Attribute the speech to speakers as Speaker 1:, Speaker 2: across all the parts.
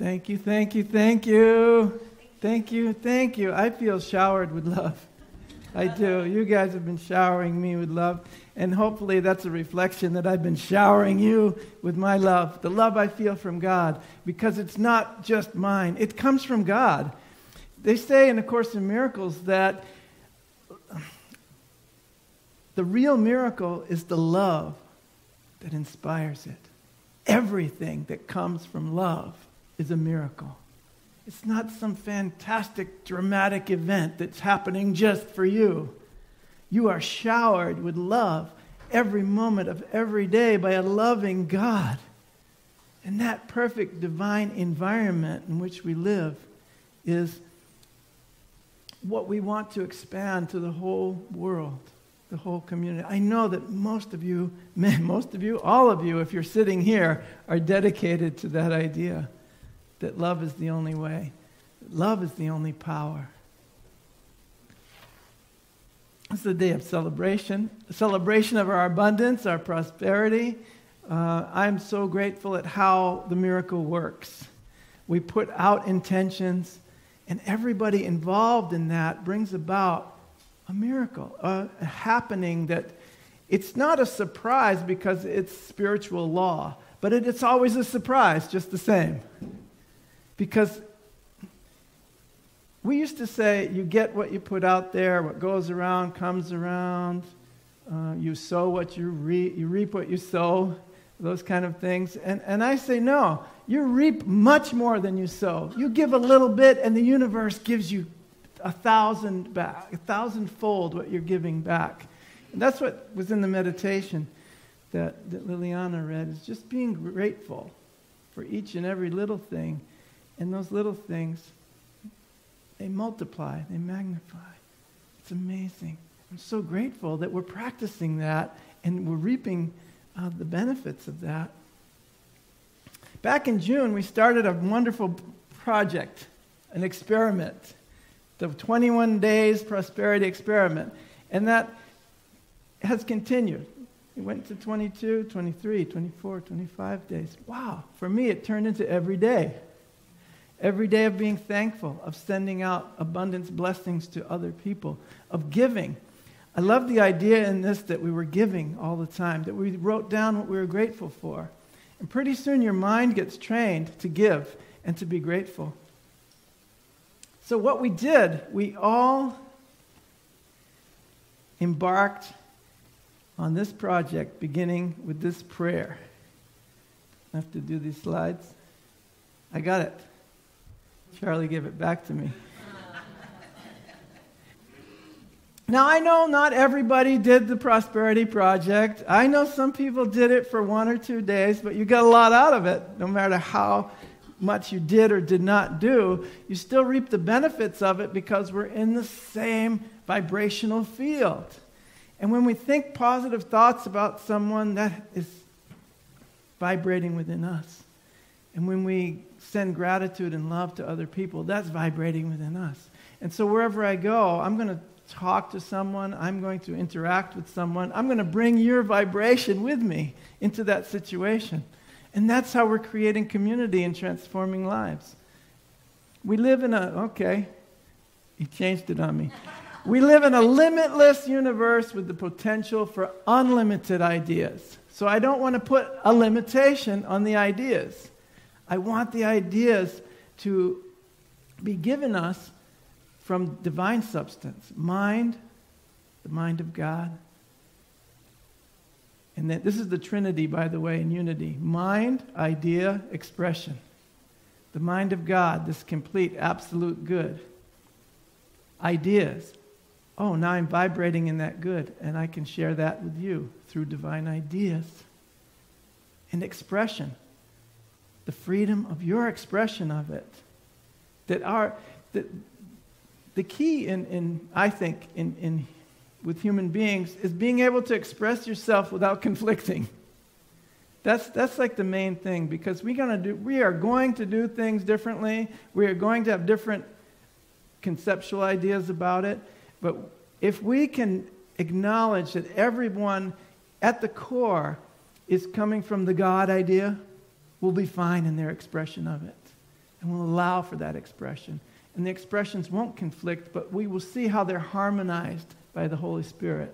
Speaker 1: Thank you, thank you, thank you. Thank you, thank you. I feel showered with love. I do. You guys have been showering me with love. And hopefully that's a reflection that I've been showering you with my love. The love I feel from God. Because it's not just mine. It comes from God. They say in A Course in Miracles that the real miracle is the love that inspires it. Everything that comes from love is a miracle. It's not some fantastic, dramatic event that's happening just for you. You are showered with love every moment of every day by a loving God. And that perfect divine environment in which we live is what we want to expand to the whole world, the whole community. I know that most of you, all of you, if you're sitting here, are dedicated to that idea. That love is the only way. Love is the only power. It's a day of celebration. A celebration of our abundance, our prosperity. I'm so grateful at how the miracle works. We put out intentions, and everybody involved in that brings about a miracle, a happening that it's not a surprise because it's spiritual law, but it's always a surprise just the same. Because we used to say, you get what you put out there, what goes around comes around, you sow what you reap what you sow, those kind of things. And I say, no, you reap much more than you sow. You give a little bit and the universe gives you 1,000 back, 1,000-fold what you're giving back. And that's what was in the meditation that Liliana read, is just being grateful for each and every little thing. And those little things, they multiply, they magnify. It's amazing. I'm so grateful that we're practicing that and we're reaping the benefits of that. Back in June, we started a wonderful project, an experiment, the 21 Days Prosperity Experiment. And that has continued. It went to 22, 23, 24, 25 days. Wow. For me, it turned into every day. Every day of being thankful, of sending out abundance blessings to other people, of giving. I love the idea in this that we were giving all the time, that we wrote down what we were grateful for. And pretty soon your mind gets trained to give and to be grateful. So what we did, we all embarked on this project beginning with this prayer. I have to do these slides. I got it. Charlie gave it back to me. Now, I know not everybody did the Prosperity Project. I know some people did it for 1 or 2 days, but you got a lot out of it. No matter how much you did or did not do, you still reap the benefits of it because we're in the same vibrational field. And when we think positive thoughts about someone, that is vibrating within us. And when we send gratitude and love to other people, that's vibrating within us. And so wherever I go, I'm going to talk to someone, I'm going to interact with someone, I'm going to bring your vibration with me into that situation. And that's how we're creating community and transforming lives. We live in he changed it on me. We live in a limitless universe with the potential for unlimited ideas. So I don't want to put a limitation on the ideas. I want the ideas to be given us from divine substance. Mind, the mind of God. And this is the Trinity, by the way, in unity. Mind, idea, expression. The mind of God, this complete, absolute good. Ideas. Oh, now I'm vibrating in that good, and I can share that with you through divine ideas. And expression. The freedom of your expression of it. The key I think with human beings is being able to express yourself without conflicting. That's like the main thing, because we are going to do things differently. We are going to have different conceptual ideas about it. But if we can acknowledge that everyone at the core is coming from the God idea, we'll be fine in their expression of it. And we'll allow for that expression. And the expressions won't conflict, but we will see how they're harmonized by the Holy Spirit.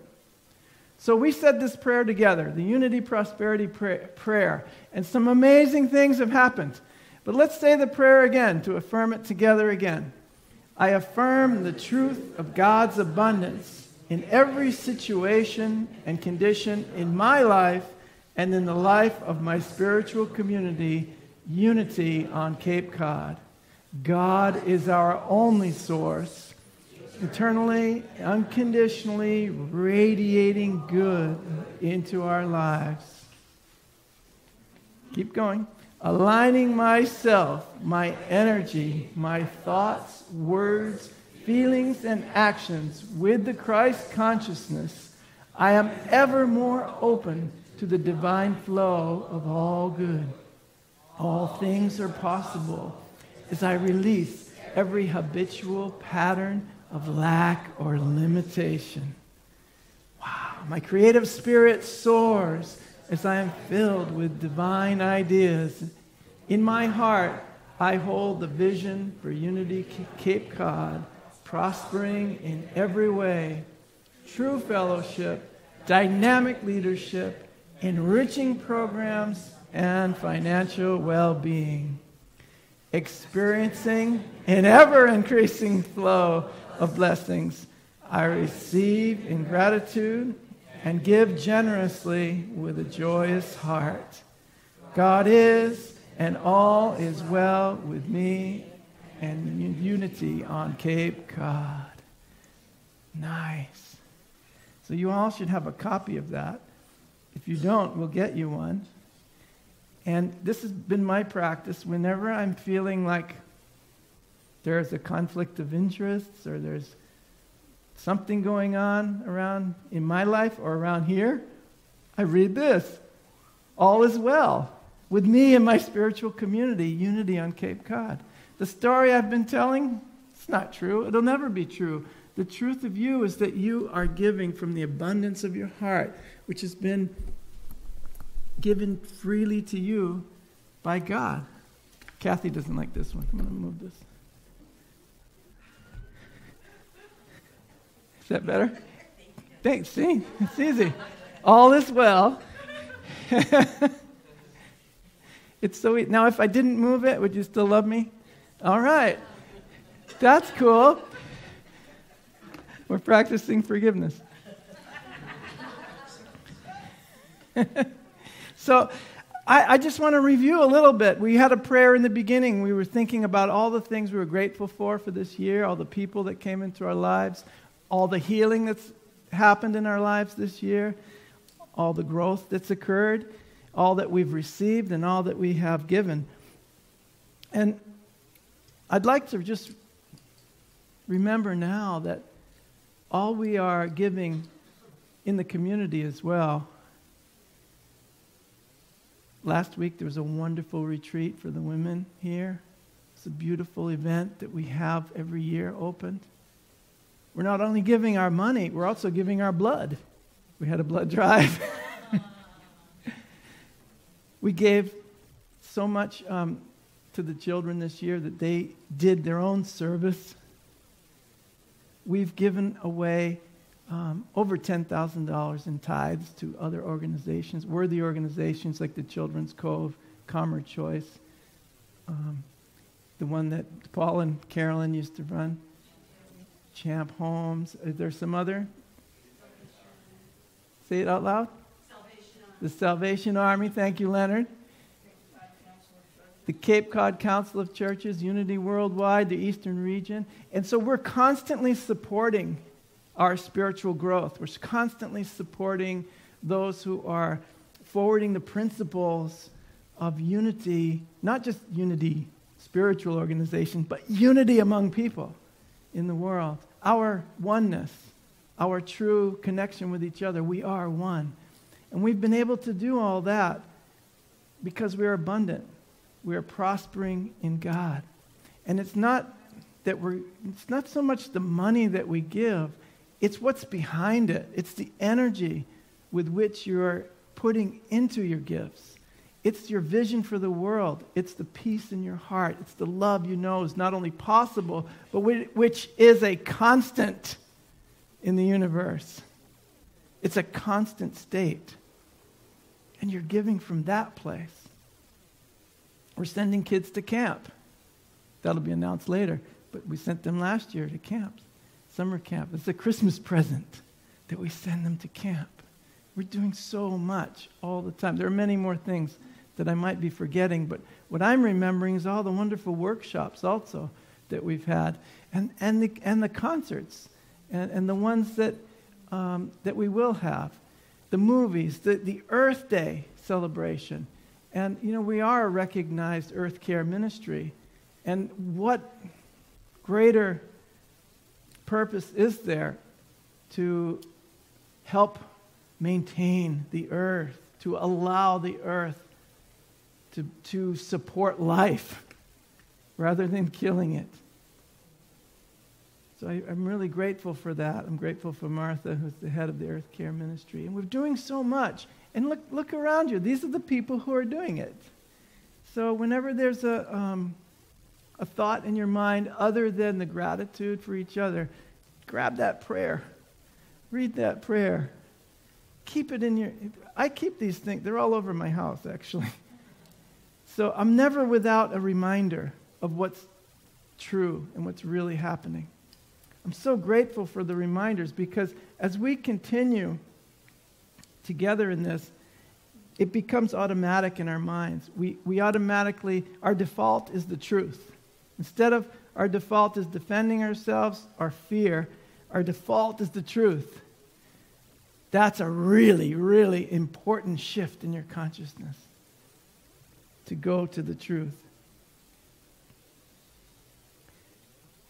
Speaker 1: So we said this prayer together, the Unity Prosperity Prayer, and some amazing things have happened. But let's say the prayer again to affirm it together again. I affirm the truth of God's abundance in every situation and condition in my life and in the life of my spiritual community, Unity on Cape Cod. God is our only source, eternally, unconditionally radiating good into our lives. Keep going. Aligning myself, my energy, my thoughts, words, feelings, and actions with the Christ consciousness, I am ever more open to the divine flow of all good. All things are possible as I release every habitual pattern of lack or limitation. Wow, my creative spirit soars as I am filled with divine ideas. In my heart, I hold the vision for Unity Cape Cod, prospering in every way, true fellowship, dynamic leadership, enriching programs, and financial well-being. Experiencing an ever-increasing flow of blessings, I receive in gratitude and give generously with a joyous heart. God is, and all is well with me and Unity on Cape Cod. Nice. So you all should have a copy of that. If you don't, we'll get you one. And this has been my practice whenever I'm feeling like there's a conflict of interests or there's something going on around in my life or around here, I read this. All is well with me and my spiritual community, Unity on Cape Cod. The story I've been telling, it's not true. It'll never be true. The truth of you is that you are giving from the abundance of your heart, which has been given freely to you by God. Kathy doesn't like this one. I'm going to move this. Is that better? Thanks. See? It's easy. All is well. It's so easy. Now, if I didn't move it, would you still love me? All right. That's cool. We're practicing forgiveness. So I just want to review a little bit. We had a prayer in the beginning. We were thinking about all the things we were grateful for this year, all the people that came into our lives, all the healing that's happened in our lives this year, all the growth that's occurred, all that we've received, and all that we have given. And I'd like to just remember now that all we are giving in the community as well. Last week there was a wonderful retreat for the women here. It's a beautiful event that we have every year opened. We're not only giving our money, we're also giving our blood. We had a blood drive. We gave so much to the children this year that they did their own service. We've given away over $10,000 in tithes to other organizations, worthy organizations like the Children's Cove, Commerce Choice, the one that Paul and Carolyn used to run, Champ Homes. Is there some other? Say it out loud. The Salvation Army. Thank you, Leonard. The Cape Cod Council of Churches, Unity Worldwide, the Eastern Region. And so we're constantly supporting our spiritual growth. We're constantly supporting those who are forwarding the principles of unity, not just unity, spiritual organization, but unity among people in the world. Our oneness, our true connection with each other. We are one. And we've been able to do all that because we're abundant. We are prospering in God. And it's not so much the money that we give, it's what's behind it. It's the energy with which you're putting into your gifts. It's your vision for the world. It's the peace in your heart. It's the love you know is not only possible, but which is a constant in the universe. It's a constant state. And you're giving from that place. We're sending kids to camp. That'll be announced later. But we sent them last year to camps, summer camp. It's a Christmas present that we send them to camp. We're doing so much all the time. There are many more things that I might be forgetting, but what I'm remembering is all the wonderful workshops also that we've had, and the concerts, and the ones that we will have, the movies, the Earth Day celebration. And, we are a recognized Earth Care ministry. And what greater purpose is there to help maintain the earth, to allow the earth to support life rather than killing it? So I'm really grateful for that. I'm grateful for Martha, who's the head of the Earth Care Ministry. And we're doing so much. And look around you. These are the people who are doing it. So whenever there's a thought in your mind other than the gratitude for each other, grab that prayer. Read that prayer. Keep it in your... I keep these things. They're all over my house, actually. So I'm never without a reminder of what's true and what's really happening. I'm so grateful for the reminders, because as we continue together in this, it becomes automatic in our minds. We automatically, our default is the truth. Instead of our default is defending ourselves, our fear, our default is the truth. That's a really, really important shift in your consciousness, to go to the truth.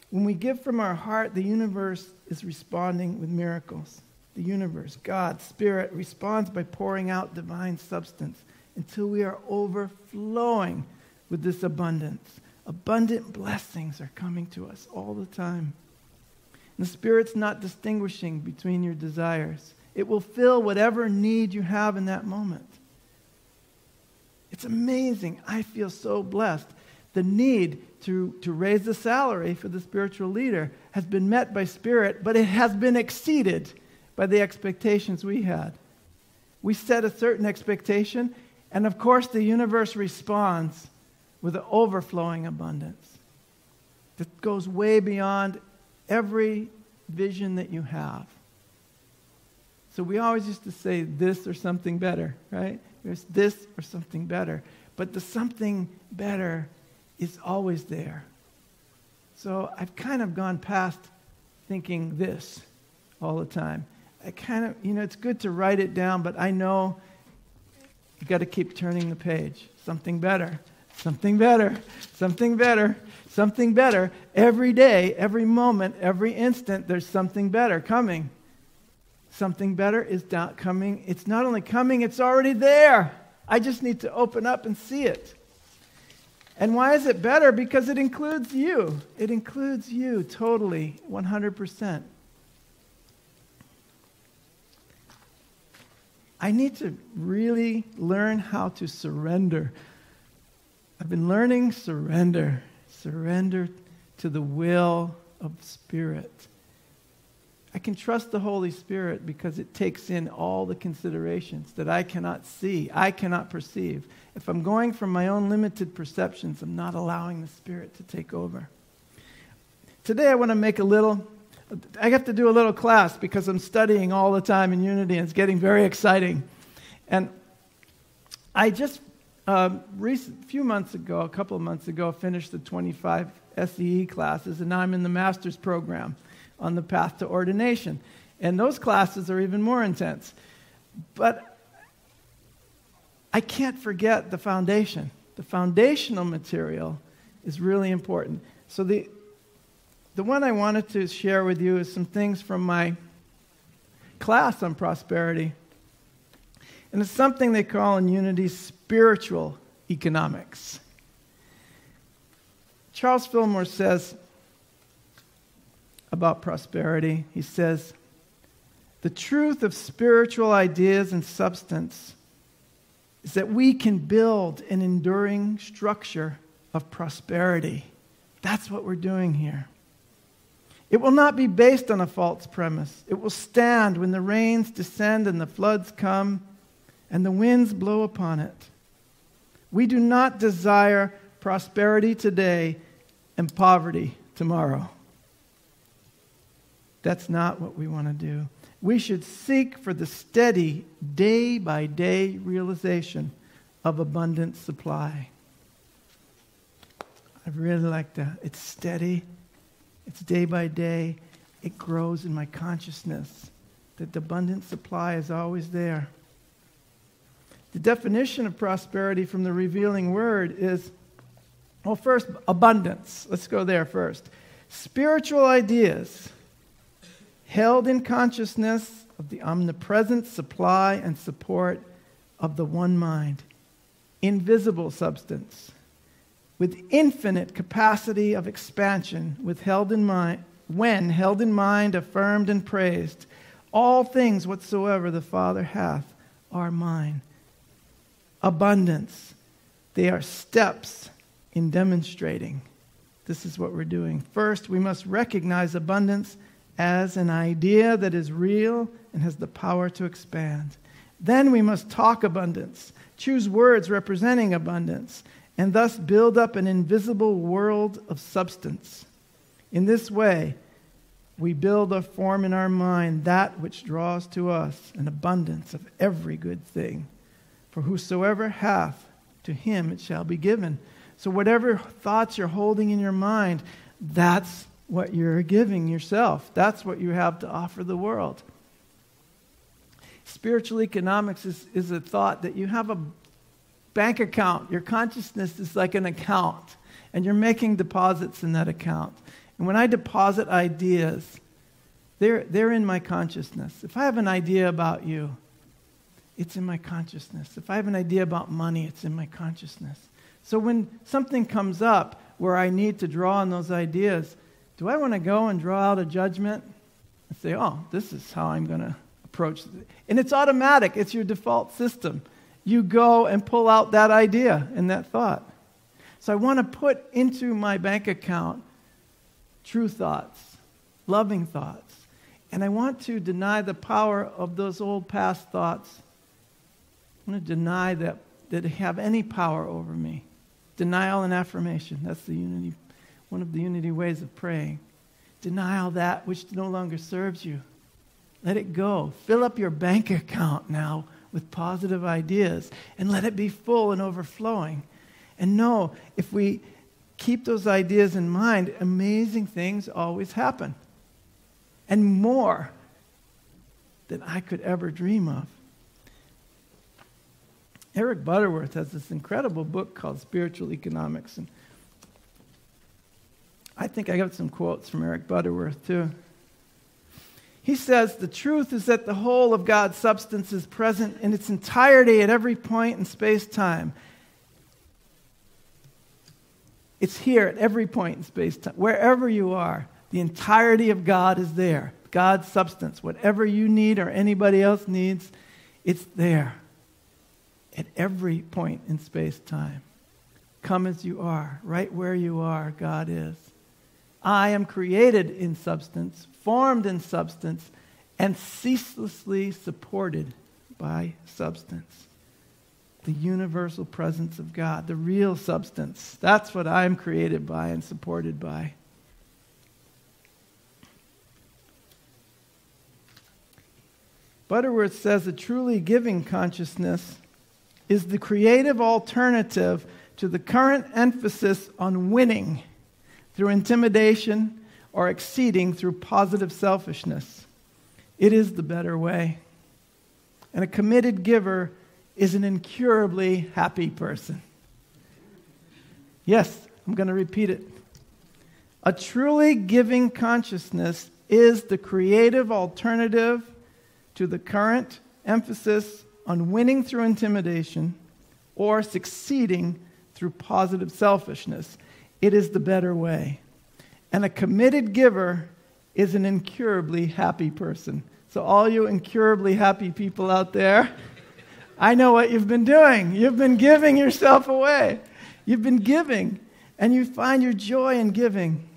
Speaker 1: When we give from our heart, the universe is responding with miracles. The universe, God, Spirit, responds by pouring out divine substance until we are overflowing with this abundance. Abundant blessings are coming to us all the time. And the Spirit's not distinguishing between your desires. It will fill whatever need you have in that moment. It's amazing. I feel so blessed. The need to raise the salary for the spiritual leader has been met by Spirit, but it has been exceeded by the expectations we had. We set a certain expectation, and of course the universe responds with an overflowing abundance that goes way beyond every vision that you have. So we always used to say this or something better, right? There's this or something better. But the something better is always there. So I've kind of gone past thinking this all the time. I kind of, it's good to write it down, but I know you've got to keep turning the page. Something better, something better, something better, something better. Every day, every moment, every instant, there's something better coming. Something better is coming. It's not only coming, it's already there. I just need to open up and see it. And why is it better? Because it includes you. It includes you totally, 100%. I need to really learn how to surrender. I've been learning surrender. Surrender to the will of Spirit. I can trust the Holy Spirit because it takes in all the considerations that I cannot see, I cannot perceive. If I'm going from my own limited perceptions, I'm not allowing the Spirit to take over. Today I want to make I have to do a little class because I'm studying all the time in Unity and it's getting very exciting. And I just, a couple of months ago, finished the 25 SEE classes, and now I'm in the master's program on the path to ordination. And those classes are even more intense. But I can't forget the foundation. The foundational material is really important. So the one I wanted to share with you is some things from my class on prosperity. And it's something they call in Unity spiritual economics. Charles Fillmore says about prosperity, he says, the truth of spiritual ideas and substance is that we can build an enduring structure of prosperity. That's what we're doing here. It will not be based on a false premise. It will stand when the rains descend and the floods come and the winds blow upon it. We do not desire prosperity today and poverty tomorrow. That's not what we want to do. We should seek for the steady, day-by-day realization of abundant supply. I really like that. It's steady. It's day by day. It grows in my consciousness that the abundant supply is always there. The definition of prosperity from the revealing word is, well, first, abundance. Let's go there first. Spiritual ideas held in consciousness of the omnipresent supply and support of the one mind. Invisible substance with infinite capacity of expansion, when held in mind, affirmed and praised. All things whatsoever the Father hath are mine. Abundance. They are steps in demonstrating. This is what we're doing. First, we must recognize abundance as an idea that is real and has the power to expand. Then we must talk abundance, choose words representing abundance, and thus build up an invisible world of substance. In this way, we build or form in our mind that which draws to us an abundance of every good thing. For whosoever hath, to him it shall be given. So whatever thoughts you're holding in your mind, that's what you're giving yourself. That's what you have to offer the world. Spiritual economics is a thought that you have a bank account. Your consciousness is like an account, and you're making deposits in that account. And when I deposit ideas, they're in my consciousness. If I have an idea about you, it's in my consciousness. If I have an idea about money, it's in my consciousness. So when something comes up where I need to draw on those ideas, do I want to go and draw out a judgment and say, oh, this is how I'm going to approach it? And it's automatic. It's your default system. You go and pull out that idea and that thought. So I want to put into my bank account true thoughts, loving thoughts. And I want to deny the power of those old past thoughts. I want to deny that they have any power over me. Denial and affirmation. That's the unity, one of the unity ways of praying. Denial that which no longer serves you. Let it go. Fill up your bank account now with positive ideas and let it be full and overflowing. And know, if we keep those ideas in mind, amazing things always happen. And more than I could ever dream of. Eric Butterworth has this incredible book called Spiritual Economics. And I think I got some quotes from Eric Butterworth too. He says, the truth is that the whole of God's substance is present in its entirety at every point in space-time. It's here at every point in space-time. Wherever you are, the entirety of God is there. God's substance, whatever you need or anybody else needs, it's there. At every point in space-time. Come as you are. Right where you are, God is. I am created in substance, formed in substance, and ceaselessly supported by substance. The universal presence of God, the real substance. That's what I am created by and supported by. Butterworth says a truly giving consciousness is the creative alternative to the current emphasis on winning through intimidation or exceeding through positive selfishness. It is the better way. And a committed giver is an incurably happy person. Yes, I'm going to repeat it. A truly giving consciousness is the creative alternative to the current emphasis on winning through intimidation or succeeding through positive selfishness. It is the better way. And a committed giver is an incurably happy person. So all you incurably happy people out there, I know what you've been doing. You've been giving yourself away. You've been giving, and you find your joy in giving.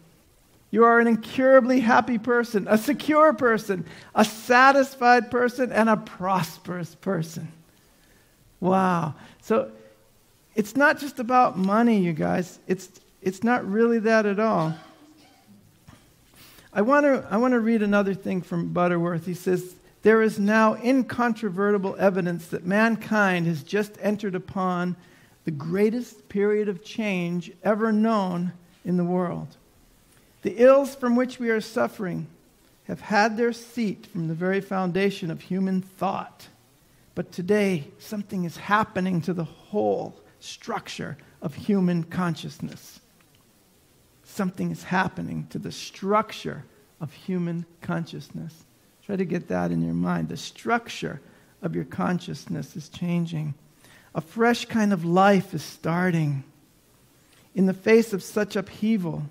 Speaker 1: You are an incurably happy person, a secure person, a satisfied person, and a prosperous person. Wow. So it's not just about money, you guys. It's not really that at all. I want to read another thing from Butterworth. He says, there is now incontrovertible evidence that mankind has just entered upon the greatest period of change ever known in the world. The ills from which we are suffering have had their seat from the very foundation of human thought. But today, something is happening to the whole structure of human consciousness. Something is happening to the structure of human consciousness. Try to get that in your mind. The structure of your consciousness is changing. A fresh kind of life is starting. In the face of such upheaval,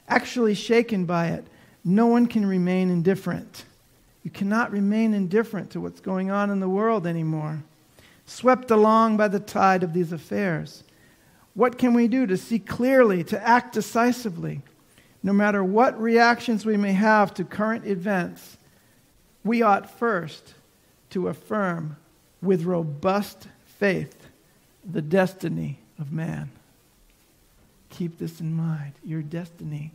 Speaker 1: actually shaken by it, no one can remain indifferent. You cannot remain indifferent to what's going on in the world anymore. Swept along by the tide of these affairs. What can we do to see clearly, to act decisively? No matter what reactions we may have to current events, we ought first to affirm with robust faith the destiny of man. Keep this in mind. Your destiny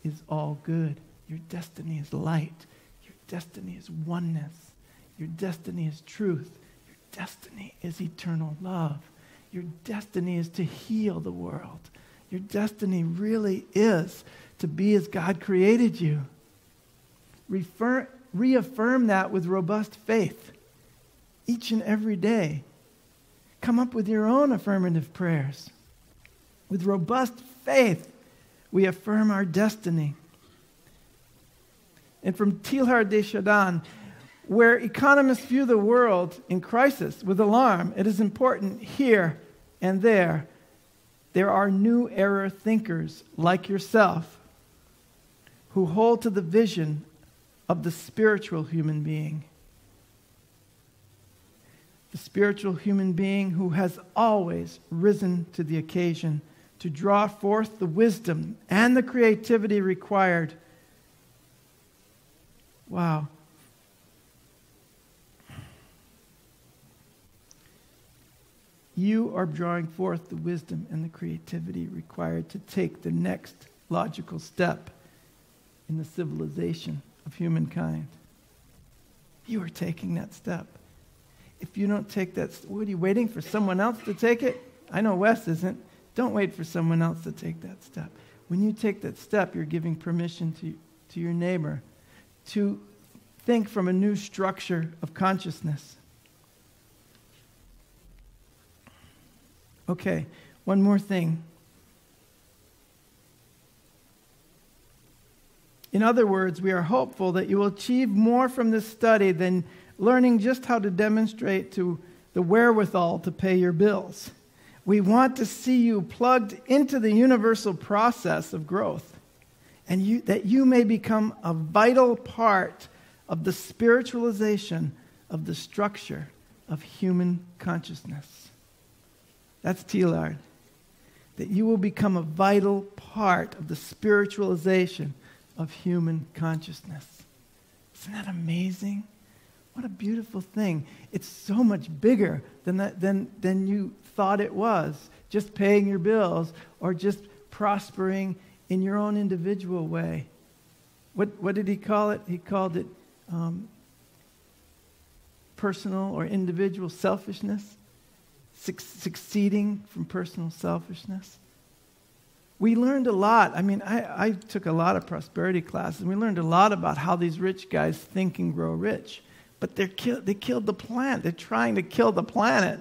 Speaker 1: is all good. Your destiny is light. Your destiny is oneness. Your destiny is truth. Your destiny is eternal love. Your destiny is to heal the world. Your destiny really is to be as God created you. Reaffirm that with robust faith each and every day. Come up with your own affirmative prayers. With robust faith, we affirm our destiny. And from Teilhard de Chardin, where economists view the world in crisis with alarm, it is important here and there are new era thinkers like yourself who hold to the vision of the spiritual human being. The spiritual human being who has always risen to the occasion to draw forth the wisdom and the creativity required. Wow. You are drawing forth the wisdom and the creativity required to take the next logical step in the civilization of humankind. You are taking that step. If you don't take that, what are you waiting for someone else to take it? I know Wes isn't. Don't wait for someone else to take that step. When you take that step, you're giving permission to your neighbor to think from a new structure of consciousness. Okay, one more thing. In other words, we are hopeful that you will achieve more from this study than learning just how to demonstrate to the wherewithal to pay your bills. We want to see you plugged into the universal process of growth, and that you may become a vital part of the spiritualization of the structure of human consciousness. That's Teilhard. That you will become a vital part of the spiritualization of human consciousness. Isn't that amazing? What a beautiful thing. It's so much bigger than you thought it was. Just paying your bills or just prospering in your own individual way. What did he call it? He called it personal or individual selfishness. Succeeding from personal selfishness. We learned a lot. I mean, I took a lot of prosperity classes, and we learned a lot about how these rich guys think and grow rich. But they killed the planet. They're trying to kill the planet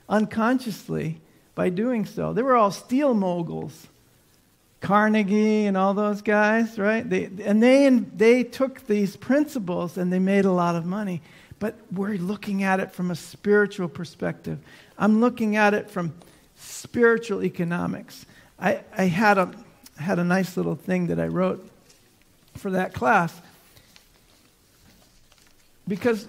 Speaker 1: unconsciously by doing so. They were all steel moguls. Carnegie and all those guys, right? They took these principles and they made a lot of money. But we're looking at it from a spiritual perspective. I'm looking at it from spiritual economics. I had a nice little thing that I wrote for that class. Because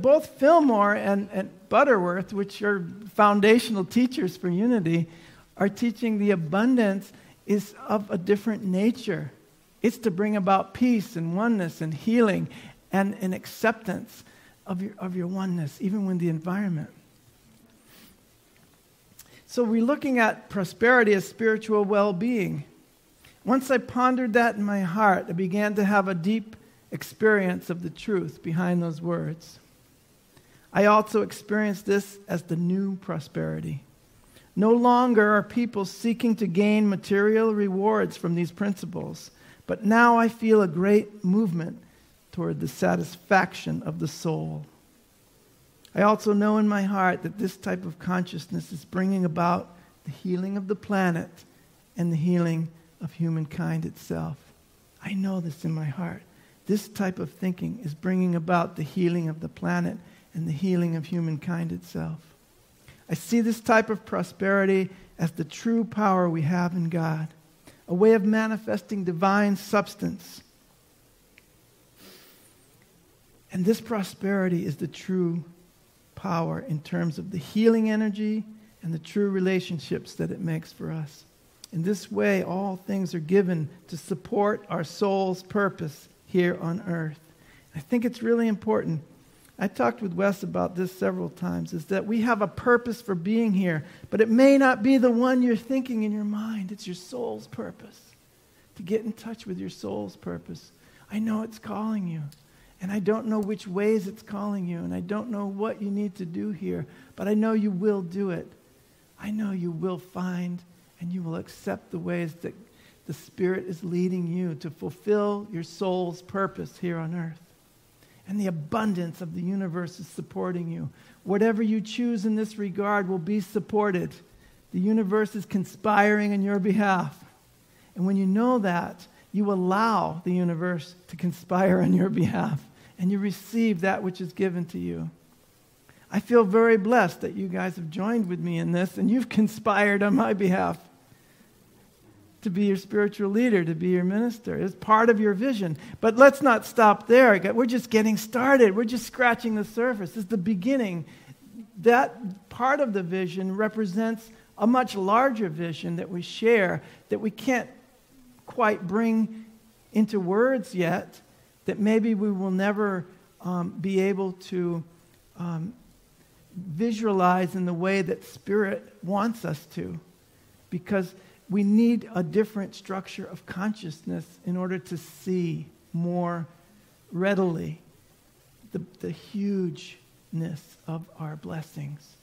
Speaker 1: both Fillmore and Butterworth, which are foundational teachers for unity, are teaching the abundance is of a different nature. It's to bring about peace and oneness and healing and an acceptance of your oneness, even when the environment. So we're looking at prosperity as spiritual well-being. Once I pondered that in my heart, I began to have a deep experience of the truth behind those words. I also experienced this as the new prosperity. No longer are people seeking to gain material rewards from these principles, but now I feel a great movement toward the satisfaction of the soul. I also know in my heart that this type of consciousness is bringing about the healing of the planet and the healing of humankind itself. I know this in my heart. This type of thinking is bringing about the healing of the planet and the healing of humankind itself. I see this type of prosperity as the true power we have in God, a way of manifesting divine substance. And this prosperity is the true power in terms of the healing energy and the true relationships that it makes for us. In this way, all things are given to support our soul's purpose here on earth. I think it's really important. I talked with Wes about this several times, is that we have a purpose for being here, but it may not be the one you're thinking in your mind. It's your soul's purpose. To get in touch with your soul's purpose. I know it's calling you. And I don't know which ways it's calling you, and I don't know what you need to do here, but I know you will do it. I know you will find and you will accept the ways that the Spirit is leading you to fulfill your soul's purpose here on earth. And the abundance of the universe is supporting you. Whatever you choose in this regard will be supported. The universe is conspiring on your behalf. And when you know that, you allow the universe to conspire on your behalf. And you receive that which is given to you. I feel very blessed that you guys have joined with me in this, and you've conspired on my behalf to be your spiritual leader, to be your minister. It's part of your vision. But let's not stop there. We're just getting started. We're just scratching the surface. This is the beginning. That part of the vision represents a much larger vision that we share, that we can't quite bring into words yet, that maybe we will never be able to visualize in the way that Spirit wants us to, because we need a different structure of consciousness in order to see more readily the hugeness of our blessings.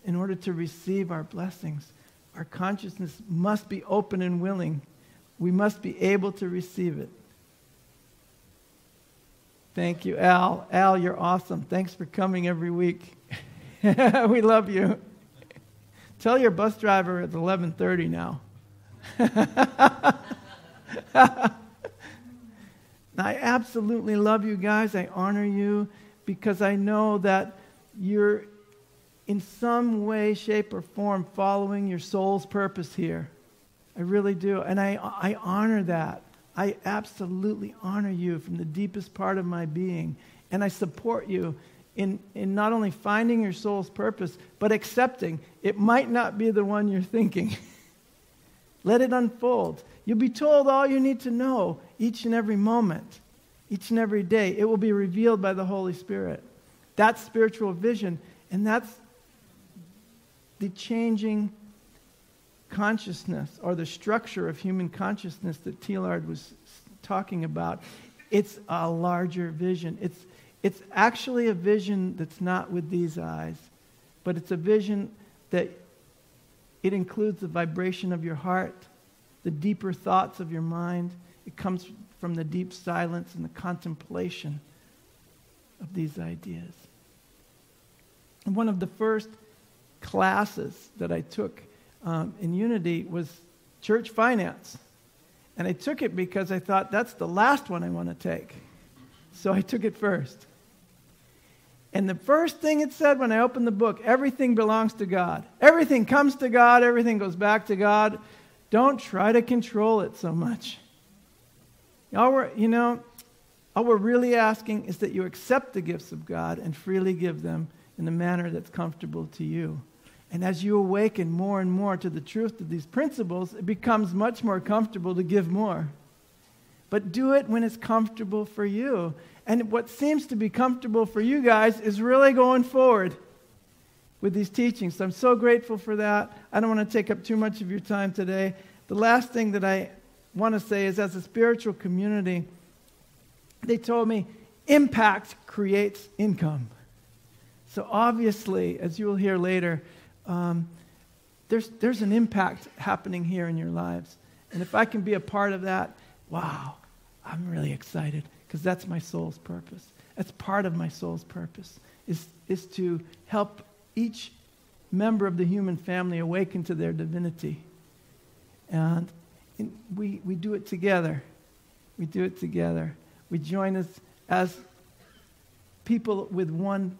Speaker 1: In order to receive our blessings, our consciousness must be open and willing. We must be able to receive it. Thank you, Al. Al, you're awesome. Thanks for coming every week. We love you. Tell your bus driver it's 11:30 now. I absolutely love you guys. I honor you because I know that you're in some way, shape, or form following your soul's purpose here. I really do. And I honor that. I absolutely honor you from the deepest part of my being. And I support you in not only finding your soul's purpose, but accepting it might not be the one you're thinking. Let it unfold. You'll be told all you need to know each and every moment, each and every day. It will be revealed by the Holy Spirit. That's spiritual vision, and that's the changing consciousness or the structure of human consciousness that Teilhard was talking about. It's a larger vision. It's actually a vision that's not with these eyes, but it's a vision that it includes the vibration of your heart, the deeper thoughts of your mind. It comes from the deep silence and the contemplation of these ideas. And one of the first classes that I took in Unity was church finance. And I took it because I thought that's the last one I want to take. So I took it first. And the first thing it said when I opened the book, everything belongs to God. Everything comes to God. Everything goes back to God. Don't try to control it so much. All we're really asking is that you accept the gifts of God and freely give them in a manner that's comfortable to you. And as you awaken more and more to the truth of these principles, it becomes much more comfortable to give more. But do it when it's comfortable for you. And what seems to be comfortable for you guys is really going forward with these teachings. So I'm so grateful for that. I don't want to take up too much of your time today. The last thing that I want to say is, as a spiritual community, they told me impact creates income. So obviously, as you will hear later, there's an impact happening here in your lives. And if I can be a part of that, wow, I'm really excited, because that's my soul's purpose. That's part of my soul's purpose, is to help each member of the human family awaken to their divinity. And we do it together. We do it together. We join as people with one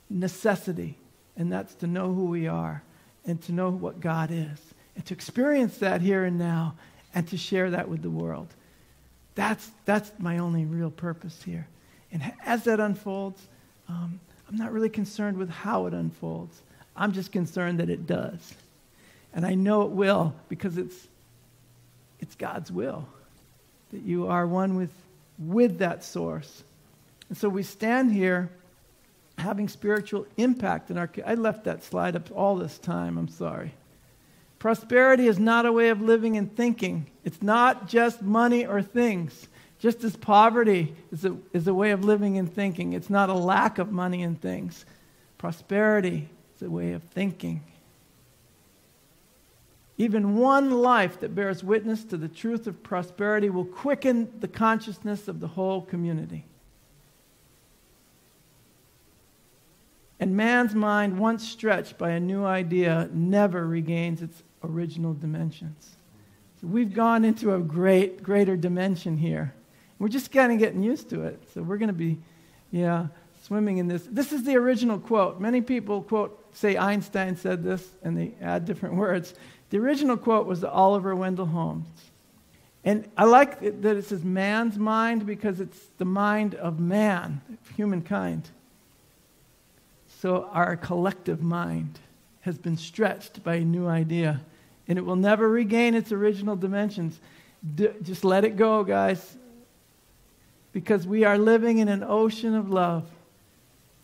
Speaker 1: necessity, and that's to know who we are and to know what God is and to experience that here and now and to share that with the world. That's my only real purpose here. And as that unfolds, I'm not really concerned with how it unfolds. I'm just concerned that it does. And I know it will, because it's God's will that you are one with that source. And so we stand here having spiritual impact in our... I left that slide up all this time. I'm sorry. Prosperity is not a way of living and thinking. It's not just money or things. Just as poverty is a way of living and thinking. It's not a lack of money and things. Prosperity is a way of thinking. Even one life that bears witness to the truth of prosperity will quicken the consciousness of the whole community. And man's mind, once stretched by a new idea, never regains its original dimensions. So we've gone into a greater dimension here. We're just kind of getting used to it. So we're going to be, swimming in this. This is the original quote. Many people say Einstein said this, and they add different words. The original quote was Oliver Wendell Holmes. And I like that it says man's mind, because it's the mind of man, humankind. So our collective mind has been stretched by a new idea, and it will never regain its original dimensions. Just let it go, guys, because we are living in an ocean of love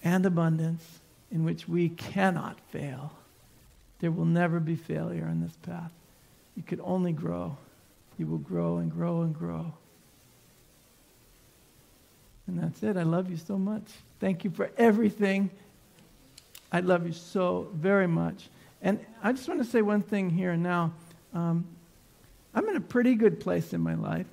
Speaker 1: and abundance in which we cannot fail. There will never be failure on this path. You could only grow. You will grow and grow and grow. And that's it. I love you so much. Thank you for everything. I love you so very much. And I just want to say one thing here and now. I'm in a pretty good place in my life.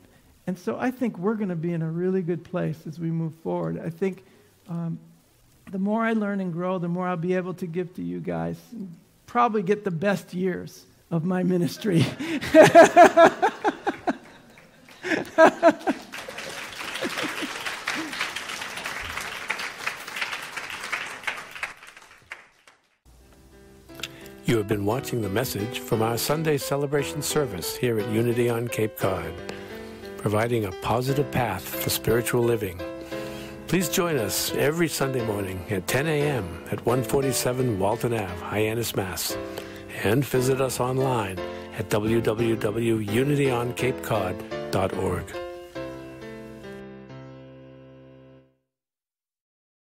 Speaker 1: And so I think we're going to be in a really good place as we move forward. I think the more I learn and grow, the more I'll be able to give to you guys. Probably get the best years of my ministry.
Speaker 2: You have been watching the message from our Sunday celebration service here at Unity on Cape Cod, providing a positive path for spiritual living. Please join us every Sunday morning at 10 a.m. at 147 Walton Ave, Hyannis, Mass. And visit us online at www.unityoncapecod.org.